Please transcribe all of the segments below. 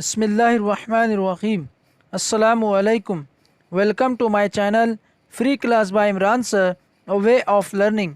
Bismillahirrahmanirrahim. Assalamu alaikum. Welcome to my channel Free Class by Imran Sir, a way of learning.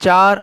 4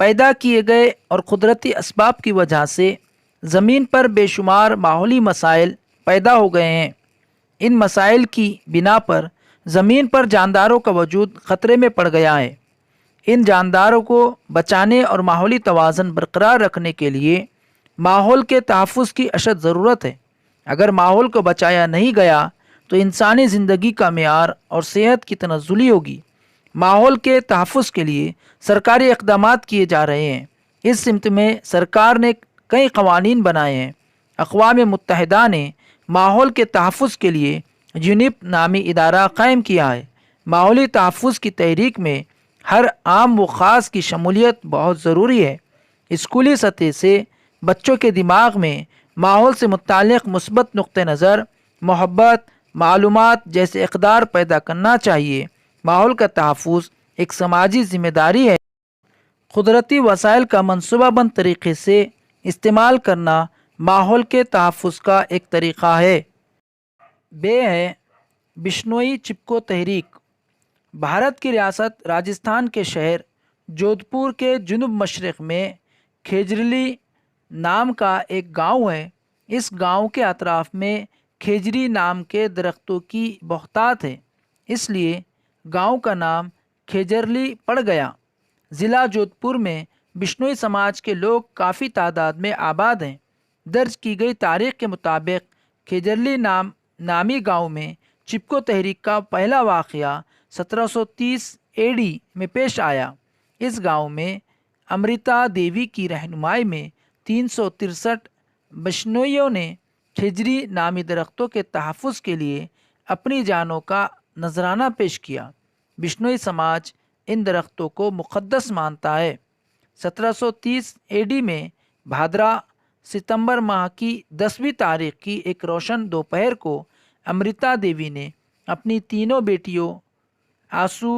پیدا کیے گئے اور قدرتی اسباب کی وجہ سے زمین پر بے شمار ماحولی مسائل پیدا ہو گئے ہیں۔ ان مسائل کی بنا پر زمین پر جانداروں کا وجود خطرے میں پڑ گیا ہے۔ ان جانداروں کو بچانے اور ماحولی توازن برقرار رکھنے کے لیے ماحول کے تحفظ کی اشد ضرورت ہے۔ اگر ماحول کو بچایا نہیں گیا تو انسانی زندگی کا معیار اور صحت کی تنزلی ہوگی۔ ماحول کے تحفظ کے لیے سرکاری اقدامات کیے جا رہے ہیں۔ اس سمت میں سرکار نے کئی قوانین بنائے ہیں۔ اقوام متحدہ نے ماحول کے تحفظ کے لیے یونیپ نامی ادارہ قائم کیا ہے۔ ماحولی تحفظ کی تحریک میں ہر عام و خاص کی شمولیت بہت ضروری ہے۔ اسکولی سطح سے بچوں کے دماغ میں ماحول سے متعلق مثبت نقطہ نظر، محبت، معلومات جیسے اقدار پیدا کرنا چاہیے۔ ماحول کا تحفظ ایک سماجی ذمہ داری ہے۔ قدرتی وسائل کا منصوبہ بند طریقے سے استعمال کرنا ماحول کے تحفظ کا ایک طریقہ ہے۔ بے ہے بشنوئی چپکو تحریک۔ بھارت کی ریاست راجستھان کے شہر جودھ پور کے جنوب مشرق میں کھیجرلی نام کا ایک گاؤں ہے۔ اس گاؤں کے اطراف میں کھیجری نام کے درختوں کی بہتات ہے، اس لیے گاؤں کا نام کھیجرلی پڑ گیا۔ ضلع جودھ پور میں بشنوئی سماج کے لوگ کافی تعداد میں آباد ہیں۔ درج کی گئی تاریخ کے مطابق کھیجرلی نامی گاؤں میں چپکو تحریک کا پہلا واقعہ 1730 AD میں پیش آیا۔ اس گاؤں میں امرتا دیوی کی رہنمائی میں 363 بشنوئیوں نے کھیجری نامی درختوں کے تحفظ کے لیے اپنی جانوں کا نذرانہ پیش کیا۔ بشنوئی سماج ان درختوں کو مقدس مانتا ہے۔ 1730 AD میں بھادرا ستمبر ماہ کی 10ویں تاریخ کی ایک روشن دوپہر کو امرتا دیوی نے اپنی تینوں بیٹیوں آسو،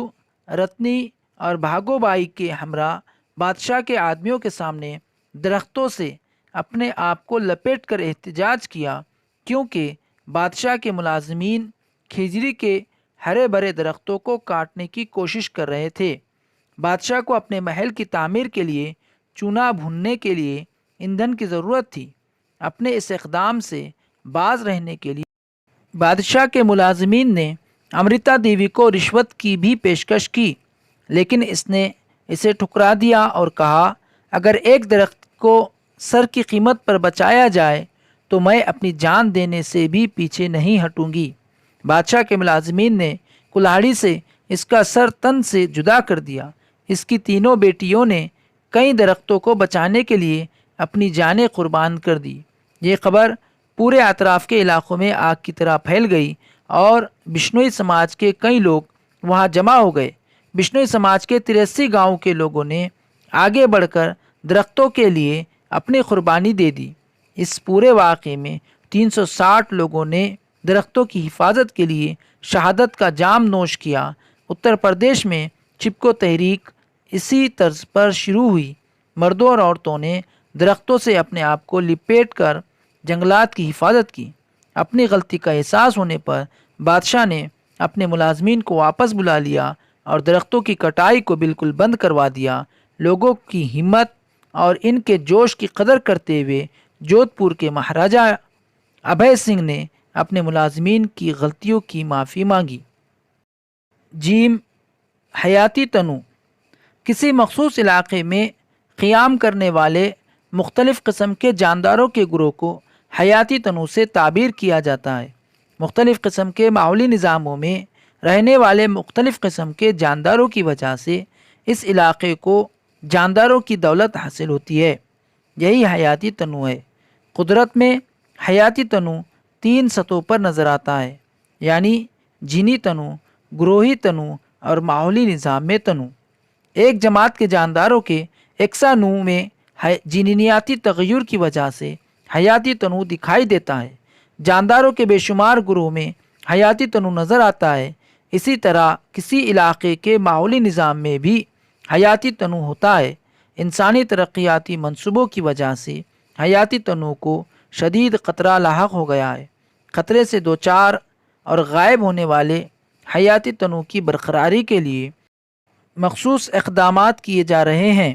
رتنی اور بھاگو بائی کے ہمراہ بادشاہ کے آدمیوں کے سامنے درختوں سے اپنے آپ کو لپیٹ کر احتجاج کیا، کیونکہ بادشاہ کے ملازمین کھیجری کے ہرے بھرے درختوں کو کاٹنے کی کوشش کر رہے تھے۔ بادشاہ کو اپنے محل کی تعمیر کے لیے چونا بھوننے کے لیے ایندھن کی ضرورت تھی۔ اپنے اس اقدام سے باز رہنے کے لیے بادشاہ کے ملازمین نے امرتا دیوی کو رشوت کی بھی پیشکش کی، لیکن اس نے اسے ٹھکرا دیا اور کہا، اگر ایک درخت کو سر کی قیمت پر بچایا جائے تو میں اپنی جان دینے سے بھی پیچھے نہیں ہٹوں گی۔ بادشاہ کے ملازمین نے کلہاڑی سے اس کا سر تن سے جدا کر دیا۔ اس کی تینوں بیٹیوں نے کئی درختوں کو بچانے کے لیے اپنی جانیں قربان کر دی۔ یہ خبر پورے اطراف کے علاقوں میں آگ کی طرح پھیل گئی اور بشنوئی سماج کے کئی لوگ وہاں جمع ہو گئے۔ بشنوئی سماج کے 83 گاؤں کے لوگوں نے آگے بڑھ کر درختوں کے لیے اپنی قربانی دے دی۔ اس پورے واقعے میں 360 لوگوں نے درختوں کی حفاظت کے لیے شہادت کا جام نوش کیا۔ اتر پردیش میں چپکو تحریک اسی طرز پر شروع ہوئی۔ مردوں اور عورتوں نے درختوں سے اپنے آپ کو لپیٹ کر جنگلات کی حفاظت کی۔ اپنی غلطی کا احساس ہونے پر بادشاہ نے اپنے ملازمین کو واپس بلا لیا اور درختوں کی کٹائی کو بالکل بند کروا دیا۔ لوگوں کی ہمت اور ان کے جوش کی قدر کرتے ہوئے جودھ پور کے مہاراجا ابھے سنگھ نے اپنے ملازمین کی غلطیوں کی معافی مانگی۔ جیم حیاتی تنوع۔ کسی مخصوص علاقے میں قیام کرنے والے مختلف قسم کے جانداروں کے گروہ کو حیاتی تنوع سے تعبیر کیا جاتا ہے۔ مختلف قسم کے ماحولی نظاموں میں رہنے والے مختلف قسم کے جانداروں کی وجہ سے اس علاقے کو جانداروں کی دولت حاصل ہوتی ہے۔ یہی حیاتی تنوع ہے۔ قدرت میں حیاتی تنوع 3 سطحوں پر نظر آتا ہے، یعنی جینی تنوع، گروہی تنوع اور ماحولی نظام میں تنوع۔ ایک جماعت کے جانداروں کے یکساں نوع میں جینیاتی تغیر کی وجہ سے حیاتی تنوع دکھائی دیتا ہے۔ جانداروں کے بے شمار گروہ میں حیاتی تنوع نظر آتا ہے۔ اسی طرح کسی علاقے کے ماحولی نظام میں بھی حیاتی تنوع ہوتا ہے۔ انسانی ترقیاتی منصوبوں کی وجہ سے حیاتی تنوع کو شدید خطرہ لاحق ہو گیا ہے۔ خطرے سے دوچار اور غائب ہونے والے حیاتی تنوع کی برقراری کے لیے مخصوص اقدامات کیے جا رہے ہیں۔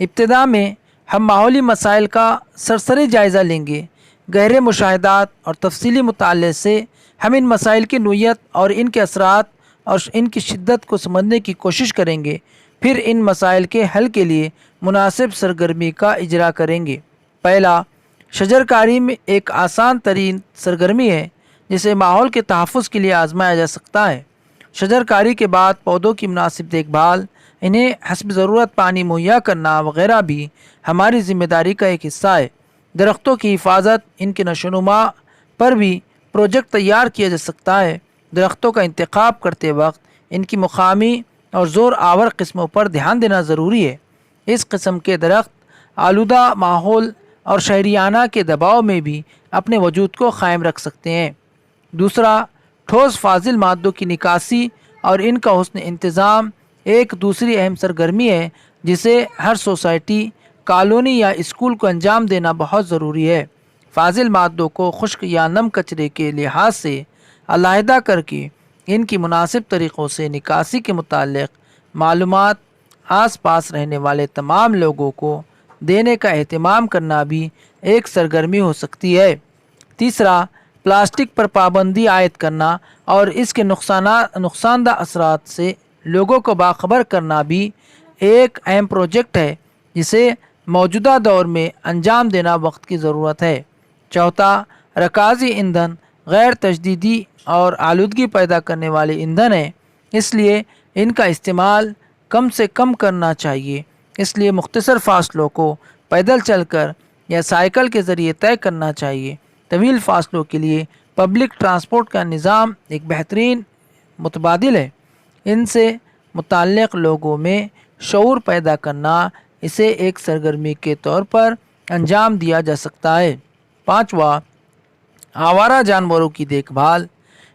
ابتدا میں ہم ماحولی مسائل کا سرسری جائزہ لیں گے۔ گہرے مشاہدات اور تفصیلی مطالعے سے ہم ان مسائل کی نوعیت اور ان کے اثرات اور ان کی شدت کو سمجھنے کی کوشش کریں گے، پھر ان مسائل کے حل کے لیے مناسب سرگرمی کا اجرا کریں گے۔ پہلا، شجر کاری میں ایک آسان ترین سرگرمی ہے جسے ماحول کے تحفظ کے لیے آزمایا جا سکتا ہے۔ شجر کاری کے بعد پودوں کی مناسب دیکھ بھال، انہیں حسب ضرورت پانی مہیا کرنا وغیرہ بھی ہماری ذمہ داری کا ایک حصہ ہے۔ درختوں کی حفاظت، ان کے نشو و نما پر بھی پروجیکٹ تیار کیا جا سکتا ہے۔ درختوں کا انتخاب کرتے وقت ان کی مقامی اور زور آور قسموں پر دھیان دینا ضروری ہے۔ اس قسم کے درخت آلودہ ماحول اور شہریانہ کے دباؤ میں بھی اپنے وجود کو قائم رکھ سکتے ہیں۔ دوسرا، ٹھوس فاضل مادوں کی نکاسی اور ان کا حسن انتظام ایک دوسری اہم سرگرمی ہے جسے ہر سوسائٹی، کالونی یا اسکول کو انجام دینا بہت ضروری ہے۔ فاضل مادوں کو خشک یا نم کچرے کے لحاظ سے علیحدہ کر کے ان کی مناسب طریقوں سے نکاسی کے متعلق معلومات آس پاس رہنے والے تمام لوگوں کو دینے کا اہتمام کرنا بھی ایک سرگرمی ہو سکتی ہے۔ تیسرا، پلاسٹک پر پابندی عائد کرنا اور اس کے نقصان دہ اثرات سے لوگوں کو باخبر کرنا بھی ایک اہم پروجیکٹ ہے جسے موجودہ دور میں انجام دینا وقت کی ضرورت ہے۔ چوتھا، رکازی ایندھن غیر تجدیدی اور آلودگی پیدا کرنے والے ایندھن ہیں، اس لیے ان کا استعمال کم سے کم کرنا چاہیے۔ اس لیے مختصر فاصلوں کو پیدل چل کر یا سائیکل کے ذریعے طے کرنا چاہیے۔ طویل فاصلوں کے لیے پبلک ٹرانسپورٹ کا نظام ایک بہترین متبادل ہے۔ ان سے متعلق لوگوں میں شعور پیدا کرنا اسے ایک سرگرمی کے طور پر انجام دیا جا سکتا ہے۔ پانچواں، آوارہ جانوروں کی دیکھ بھال،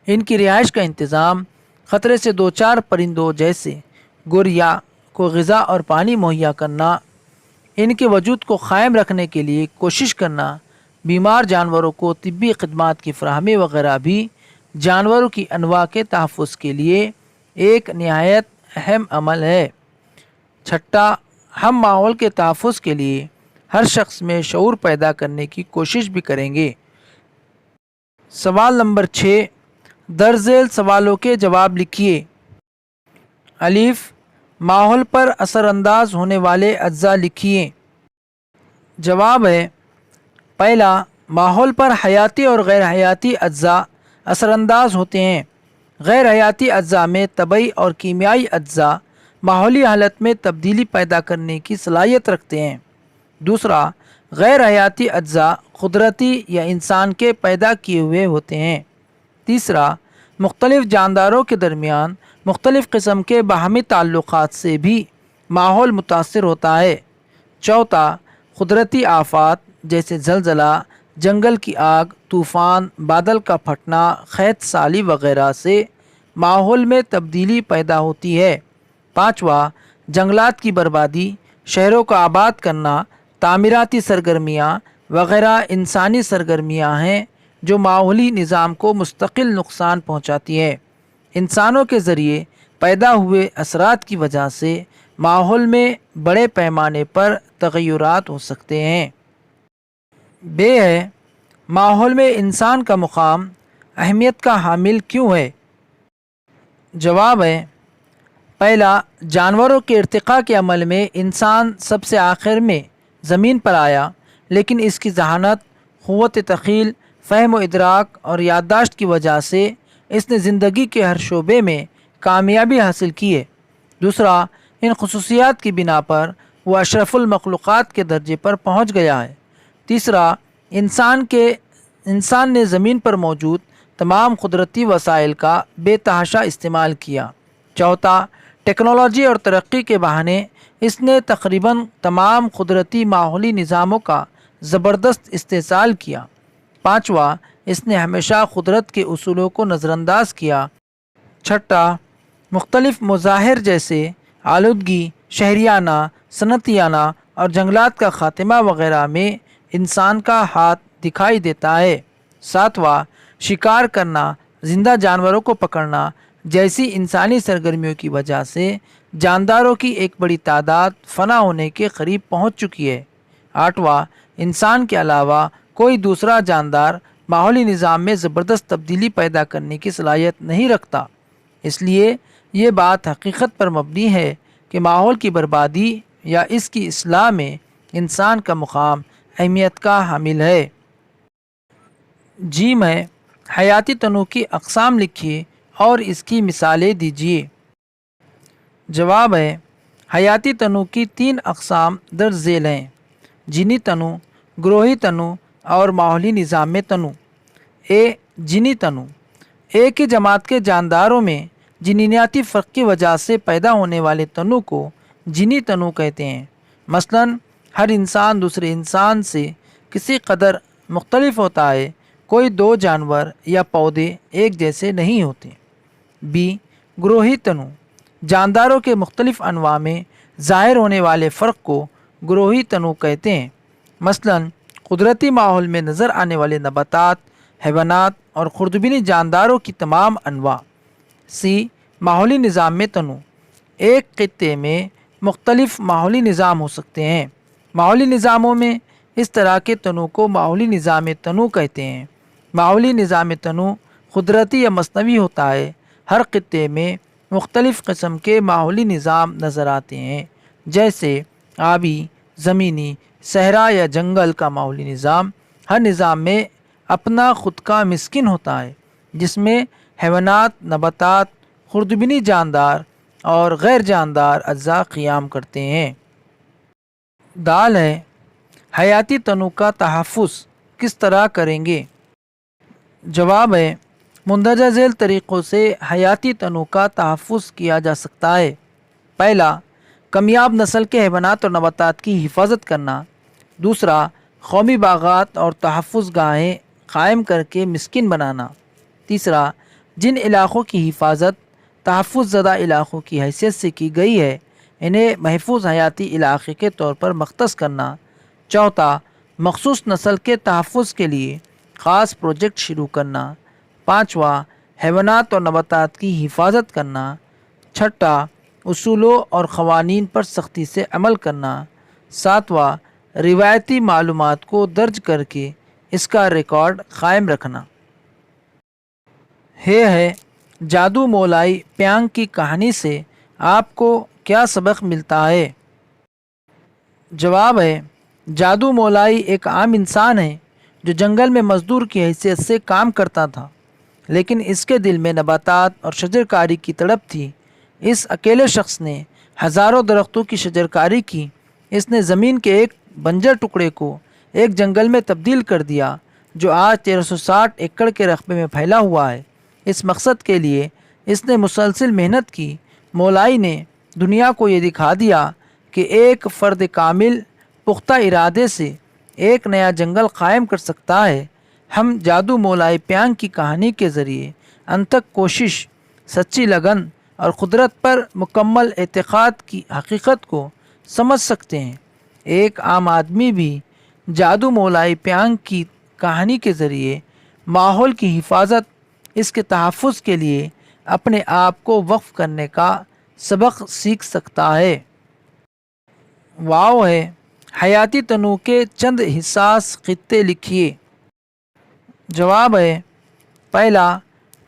ان کی رہائش کا انتظام، خطرے سے دوچار پرندوں جیسے گوریا کو غذا اور پانی مہیا کرنا، ان کے وجود کو قائم رکھنے کے لیے کوشش کرنا، بیمار جانوروں کو طبی خدمات کی فراہمی وغیرہ بھی جانوروں کی انواع کے تحفظ کے لیے ایک نہایت اہم عمل ہے۔ چھٹا، ہم ماحول کے تحفظ کے لیے ہر شخص میں شعور پیدا کرنے کی کوشش بھی کریں گے۔ سوال نمبر 6، درج ذیل سوالوں کے جواب لکھیے۔ الف، ماحول پر اثر انداز ہونے والے اجزاء لکھیے۔ جواب ہے، پہلا، ماحول پر حیاتی اور غیر حیاتی اجزاء اثر انداز ہوتے ہیں۔ غیر حیاتی اجزاء میں طبعی اور کیمیائی اجزاء ماحولی حالت میں تبدیلی پیدا کرنے کی صلاحیت رکھتے ہیں۔ دوسرا، غیر حیاتی اجزاء قدرتی یا انسان کے پیدا کیے ہوئے ہوتے ہیں۔ تیسرا، مختلف جانداروں کے درمیان مختلف قسم کے باہمی تعلقات سے بھی ماحول متاثر ہوتا ہے۔ چوتھا، قدرتی آفات جیسے زلزلہ، جنگل کی آگ، طوفان، بادل کا پھٹنا، قحط سالی وغیرہ سے ماحول میں تبدیلی پیدا ہوتی ہے۔ پانچواں، جنگلات کی بربادی، شہروں کو آباد کرنا، تعمیراتی سرگرمیاں وغیرہ انسانی سرگرمیاں ہیں جو ماحولی نظام کو مستقل نقصان پہنچاتی ہیں۔ انسانوں کے ذریعے پیدا ہوئے اثرات کی وجہ سے ماحول میں بڑے پیمانے پر تغیرات ہو سکتے ہیں۔ ب ہے، ماحول میں انسان کا مقام اہمیت کا حامل کیوں ہے؟ جواب ہے، پہلا، جانوروں کے ارتقاء کے عمل میں انسان سب سے آخر میں زمین پر آیا، لیکن اس کی ذہانت، قوت تخیل، فہم و ادراک اور یادداشت کی وجہ سے اس نے زندگی کے ہر شعبے میں کامیابی حاصل کی ہے۔ دوسرا، ان خصوصیات کی بنا پر وہ اشرف المخلوقات کے درجے پر پہنچ گیا ہے۔ تیسرا، انسان نے زمین پر موجود تمام قدرتی وسائل کا بے تحاشا استعمال کیا۔ چوتھا، ٹیکنالوجی اور ترقی کے بہانے اس نے تقریباً تمام قدرتی ماحولی نظاموں کا زبردست استحصال کیا۔ پانچواں، اس نے ہمیشہ قدرت کے اصولوں کو نظر انداز کیا۔ چھٹا، مختلف مظاہر جیسے آلودگی، شہریانہ، صنعتیانہ اور جنگلات کا خاتمہ وغیرہ میں انسان کا ہاتھ دکھائی دیتا ہے۔ ساتواں، شکار کرنا، زندہ جانوروں کو پکڑنا، جیسی انسانی سرگرمیوں کی وجہ سے جانداروں کی ایک بڑی تعداد فنا ہونے کے قریب پہنچ چکی ہے۔ آٹھواں، انسان کے علاوہ کوئی دوسرا جاندار ماحولی نظام میں زبردست تبدیلی پیدا کرنے کی صلاحیت نہیں رکھتا۔ اس لیے یہ بات حقیقت پر مبنی ہے کہ ماحول کی بربادی یا اس کی اصلاح میں انسان کا مقام اہمیت کا حامل ہے۔ جی میں حیاتی تنوع کی اقسام لکھیے اور اس کی مثالیں دیجیے۔ جواب ہے، حیاتی تنوع کی 3 اقسام درج ذیل ہیں: جینی تنوع، گروہی تنوع اور ماحولی نظام میں تنوع۔ جینی تنوع ایک ہی جماعت کے جانداروں میں جینیاتی فرق کی وجہ سے پیدا ہونے والے تنوع کو جینی تنوع کہتے ہیں۔ مثلاً ہر انسان دوسرے انسان سے کسی قدر مختلف ہوتا ہے، کوئی 2 جانور یا پودے ایک جیسے نہیں ہوتے۔ گروہی تنوع جانداروں کے مختلف انواع میں ظاہر ہونے والے فرق کو گروہی تنوع کہتے ہیں۔ مثلاً قدرتی ماحول میں نظر آنے والے نباتات، حیوانات اور خردبینی جانداروں کی تمام انواع۔ ماحولی نظام میں تنوع ایک خطے میں مختلف ماحولی نظام ہو سکتے ہیں۔ ماحولی نظاموں میں اس طرح کے تنوع کو ماحولی نظام تنوع کہتے ہیں۔ ماحولی نظام تنوع قدرتی یا مصنوعی ہوتا ہے۔ ہر خطے میں مختلف قسم کے ماحولی نظام نظر آتے ہیں، جیسے آبی، زمینی، صحرا یا جنگل کا ماحولی نظام۔ ہر نظام میں اپنا خود کا مسکن ہوتا ہے، جس میں حیوانات، نباتات، خردبینی جاندار اور غیر جاندار اجزاء قیام کرتے ہیں۔ ہے، حیاتی تنوع کا تحفظ کس طرح کریں گے؟ جواب ہے، مندرجہ ذیل طریقوں سے حیاتی تنوع کا تحفظ کیا جا سکتا ہے۔ پہلا، کمیاب نسل کے حیوانات اور نباتات کی حفاظت کرنا۔ دوسرا، قومی باغات اور تحفظ گاہیں قائم کر کے مسکن بنانا۔ تیسرا، جن علاقوں کی حفاظت تحفظ زدہ علاقوں کی حیثیت سے کی گئی ہے، انہیں محفوظ حیاتی علاقے کے طور پر مختص کرنا۔ چوتھا، مخصوص نسل کے تحفظ کے لیے خاص پروجیکٹ شروع کرنا۔ پانچواں، حیوانات اور نباتات کی حفاظت کرنا۔ چھٹا، اصولوں اور قوانین پر سختی سے عمل کرنا۔ ساتواں، روایتی معلومات کو درج کر کے اس کا ریکارڈ قائم رکھنا۔ ہے جادو مولائی پیانگ کی کہانی سے آپ کو کیا سبق ملتا ہے؟ جواب ہے، جادو مولائی ایک عام انسان ہے جو جنگل میں مزدور کی حیثیت سے کام کرتا تھا، لیکن اس کے دل میں نباتات اور شجرکاری کی تڑپ تھی۔ اس اکیلے شخص نے ہزاروں درختوں کی شجرکاری کی۔ اس نے زمین کے ایک بنجر ٹکڑے کو ایک جنگل میں تبدیل کر دیا جو آج 1360 ایکڑ کے رقبے میں پھیلا ہوا ہے۔ اس مقصد کے لیے اس نے مسلسل محنت کی۔ مولائی نے دنیا کو یہ دکھا دیا کہ ایک فرد کامل پختہ ارادے سے ایک نیا جنگل قائم کر سکتا ہے۔ ہم جادو مولائی پیانگ کی کہانی کے ذریعے انتھک کوشش، سچی لگن اور قدرت پر مکمل اعتقاد کی حقیقت کو سمجھ سکتے ہیں۔ ایک عام آدمی بھی جادو مولائی پیانگ کی کہانی کے ذریعے ماحول کی حفاظت، اس کے تحفظ کے لیے اپنے آپ کو وقف کرنے کا سبق سیکھ سکتا ہے۔ ہے، حیاتی تنوع کے چند حساس خطے لکھیے۔ جواب ہے، پہلا،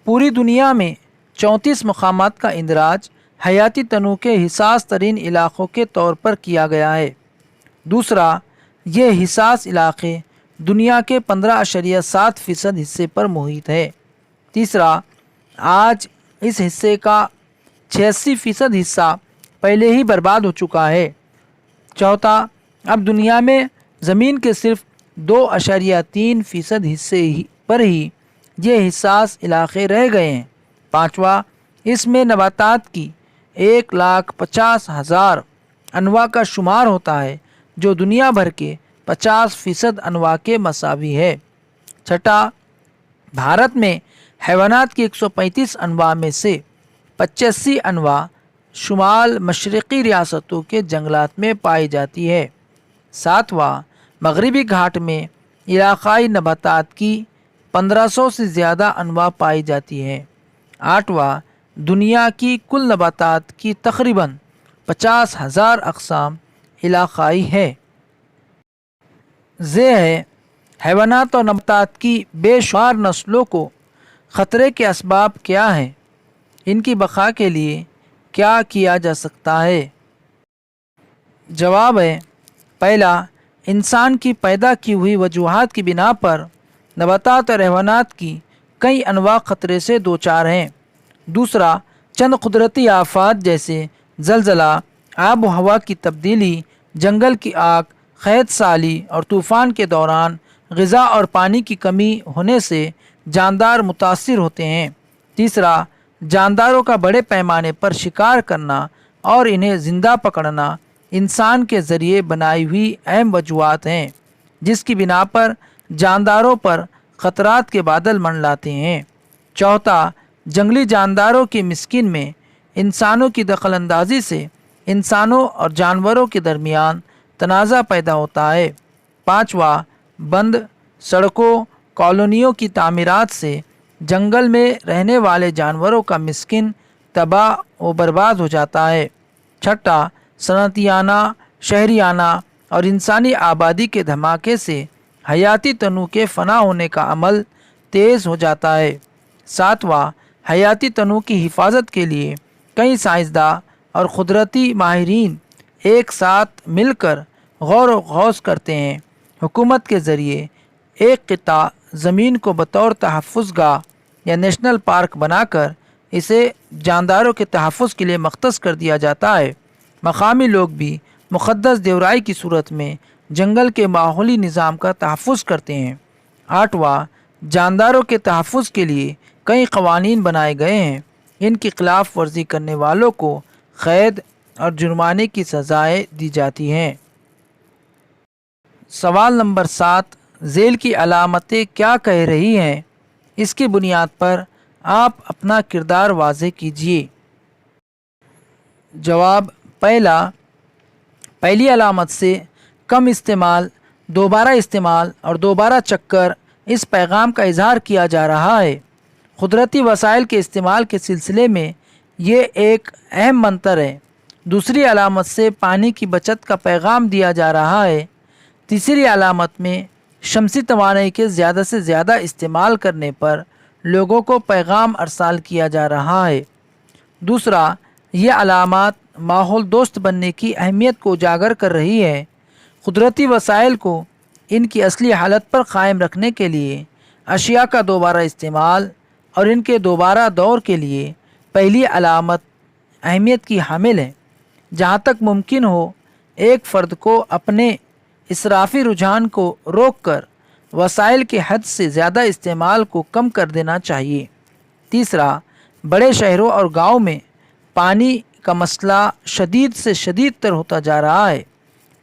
پوری دنیا میں 34 مقامات کا اندراج حیاتی تنوع کے حساس ترین علاقوں کے طور پر کیا گیا ہے۔ دوسرا، یہ حساس علاقے دنیا کے 15.7% حصے پر محیط ہے۔ تیسرا، آج اس حصے کا 86% حصہ پہلے ہی برباد ہو چکا ہے۔ چوتھا، اب دنیا میں زمین کے صرف 2.3% حصے پر ہی یہ حساس علاقے رہ گئے ہیں۔ پانچواں، اس میں نباتات کی 1,50,000 انواع کا شمار ہوتا ہے، جو دنیا بھر کے 50% انواع کے مساوی ہے۔ چھٹا، بھارت میں حیوانات کی 135 انواع میں سے 85 انواع شمال مشرقی ریاستوں کے جنگلات میں پائی جاتی ہے۔ ساتواں، مغربی گھاٹ میں علاقائی نباتات کی 1500 سے زیادہ انواع پائی جاتی ہیں۔ آٹھواں، دنیا کی کل نباتات کی تقریباً 50,000 اقسام علاقائی ہے۔ ہے حیوانات اور نباتات کی بے شمار نسلوں کو خطرے کے اسباب کیا ہیں؟ ان کی بقا کے لیے کیا کیا جا سکتا ہے؟ جواب ہے، پہلا، انسان کی پیدا کی ہوئی وجوہات کی بنا پر نباتات اور حیوانات کی کئی انواع خطرے سے دوچار ہیں۔ دوسرا، چند قدرتی آفات جیسے زلزلہ، آب و ہوا کی تبدیلی، جنگل کی آگ، قحط سالی اور طوفان کے دوران غذا اور پانی کی کمی ہونے سے جاندار متاثر ہوتے ہیں۔ تیسرا، جانداروں کا بڑے پیمانے پر شکار کرنا اور انہیں زندہ پکڑنا انسان کے ذریعے بنائی ہوئی اہم وجوہات ہیں، جس کی بنا پر جانداروں پر خطرات کے بادل منڈلاتے ہیں۔ چوتھا، جنگلی جانداروں کی مسکن میں انسانوں کی دخل اندازی سے انسانوں اور جانوروں کے درمیان تنازع پیدا ہوتا ہے۔ پانچواں، بند سڑکوں، کالونیوں کی تعمیرات سے جنگل میں رہنے والے جانوروں کا مسکن تباہ و برباد ہو جاتا ہے۔ چھٹا، صنعتیانہ، شہریانہ اور انسانی آبادی کے دھماکے سے حیاتی تنوع کے فنا ہونے کا عمل تیز ہو جاتا ہے۔ ساتواں، حیاتی تنوع کی حفاظت کے لیے کئی سائنسداں اور قدرتی ماہرین ایک ساتھ مل کر غور و خوض کرتے ہیں۔ حکومت کے ذریعے ایک خطہ زمین کو بطور تحفظ گاہ یا نیشنل پارک بنا کر اسے جانداروں کے تحفظ کے لیے مختص کر دیا جاتا ہے۔ مقامی لوگ بھی مقدس دیورائی کی صورت میں جنگل کے ماحولی نظام کا تحفظ کرتے ہیں۔ آٹھواں، جانداروں کے تحفظ کے لیے کئی قوانین بنائے گئے ہیں۔ ان کی خلاف ورزی کرنے والوں کو قید اور جرمانے کی سزائیں دی جاتی ہیں۔ سوال نمبر 7، ذیل کی علامتیں کیا کہہ رہی ہیں؟ اس کی بنیاد پر آپ اپنا کردار واضح کیجیے۔ جواب، پہلی علامت سے کم استعمال، دوبارہ استعمال اور دوبارہ چکر اس پیغام کا اظہار کیا جا رہا ہے۔ قدرتی وسائل کے استعمال کے سلسلے میں یہ ایک اہم منتر ہے۔ دوسری علامت سے پانی کی بچت کا پیغام دیا جا رہا ہے۔ تیسری علامت میں شمسی توانائی کے زیادہ سے زیادہ استعمال کرنے پر لوگوں کو پیغام ارسال کیا جا رہا ہے۔ دوسرا، یہ علامات ماحول دوست بننے کی اہمیت کو اجاگر کر رہی ہے۔ قدرتی وسائل کو ان کی اصلی حالت پر قائم رکھنے کے لیے اشیاء کا دوبارہ استعمال اور ان کے دوبارہ دور کے لیے پہلی علامت اہمیت کی حامل ہے۔ جہاں تک ممکن ہو ایک فرد کو اپنے اسرافی رجحان کو روک کر وسائل کے حد سے زیادہ استعمال کو کم کر دینا چاہیے۔ تیسرا، بڑے شہروں اور گاؤں میں پانی کا مسئلہ شدید سے شدید تر ہوتا جا رہا ہے۔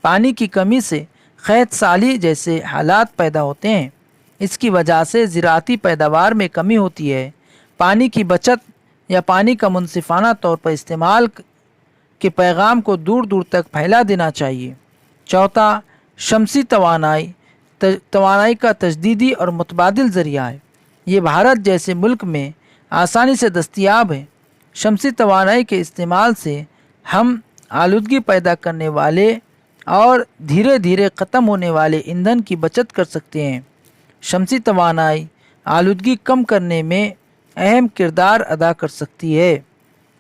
پانی کی کمی سے قحط سالی جیسے حالات پیدا ہوتے ہیں۔ اس کی وجہ سے زراعتی پیداوار میں کمی ہوتی ہے۔ پانی کی بچت یا پانی کا منصفانہ طور پر استعمال کے پیغام کو دور دور تک پھیلا دینا چاہیے۔ چوتھا، شمسی توانائی کا تجدیدی اور متبادل ذریعہ ہے۔ یہ بھارت جیسے ملک میں آسانی سے دستیاب ہے۔ شمسی توانائی کے استعمال سے ہم آلودگی پیدا کرنے والے اور دھیرے دھیرے ختم ہونے والے ایندھن کی بچت کر سکتے ہیں۔ شمسی توانائی آلودگی کم کرنے میں اہم کردار ادا کر سکتی ہے۔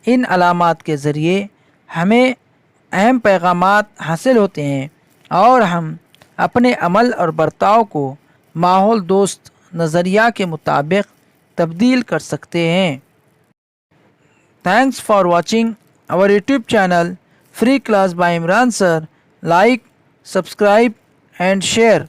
ان علامات کے ذریعے ہمیں اہم پیغامات حاصل ہوتے ہیں اور ہم اپنے عمل اور برتاؤ کو ماحول دوست نظریہ کے مطابق تبدیل کر سکتے ہیں۔ Thanks for watching our YouTube channel Free Class by Imran Sir. Like, subscribe and share.